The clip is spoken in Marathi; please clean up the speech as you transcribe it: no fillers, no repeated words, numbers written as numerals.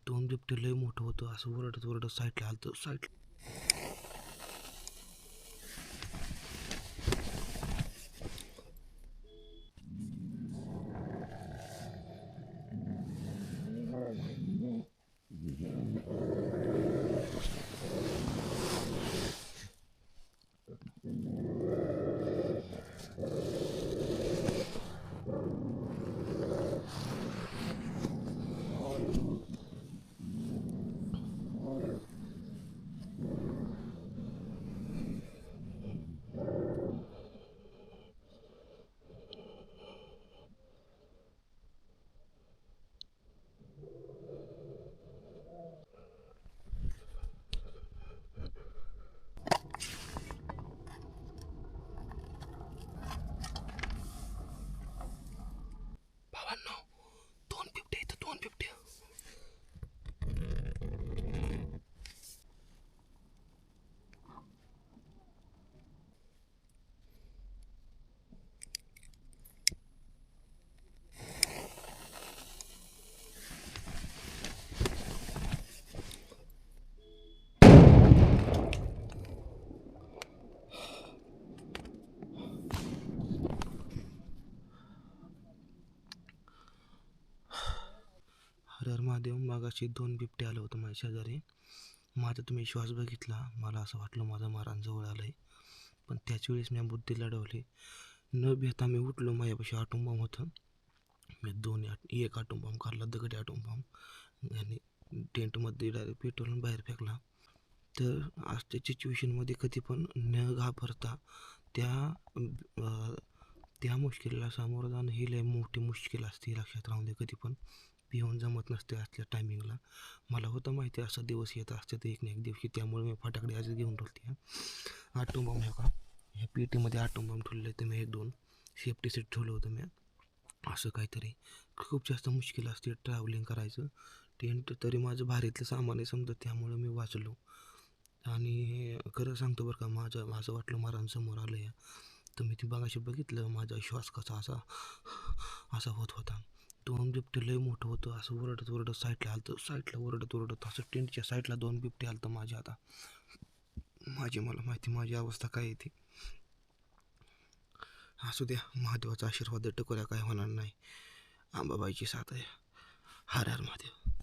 दोन बिबटे लय मोठं होतं, असं ओरडत ओरडत साईडला आलं साईड. भावांनो, दोन बिबटे इथं, दोन बिबटे. हर हर महादेव. मागाशी दोन बिबटे आलं होतं माझ्या शेजारी. माझा तुम्ही श्वास बघितला, मला असं वाटलं माझं मारण जवळ आलंय. पण त्याच वेळेस मी बुद्धी लढवली. न भेता मी उठलो. माझ्यापाशी आटोम बॉम्ब होतं. मी एक आटोम बॉम्ब काढला, दगडी आटोम बॉम्ब, आणि टेंटमध्ये डायरेक्ट पेट्रोल बाहेर फेकला. तर आजच्या सिच्युएशनमध्ये कधी पण न घाबरता त्या मुश्किलीला सामोरं जाणं ही लय मोठी मुश्किल असते. लक्षात राहून दे. कधी पण पिऊन जमत नसते असल्या टायमिंगला. मला होतं माहिती असा दिवस येत असते तर एक ना एक दिवशी, त्यामुळे मी फटाकडे आज घेऊन ठेवते. आटोम बॉम्ब ह्या ह्या पेटीमध्ये आटोम बॉम्ब ठेवले तर मी 1-2 सेफ्टी सेट ठेवलं होतं मी. असं काहीतरी खूप जास्त मुश्किल असते ट्रॅव्हलिंग करायचं. टेंट तरी माझं भारीतलं सामान आहे समजा, त्यामुळं मी वाचलो. आणि खरं सांगतो बरं का, माझं वाटलं मारण समोर आलं या. तर मी ती बघाशी बघितलं, माझा श्वास कसा असा होत होता. दोन बिबटे लय मोठं होतं, असं ओरडत ओरडत साईडला आलं साईडला ओरडत ओरडत असं टेंटच्या साईडला दोन बिबटे आलं माझ्या. आता मला माहिती माझी अवस्था काय येते. असू द्या, महादेवाचा आशीर्वाद टकोऱ्या काय होणार नाही. अंबाबाईची साथ आहे. हर हर महादेव.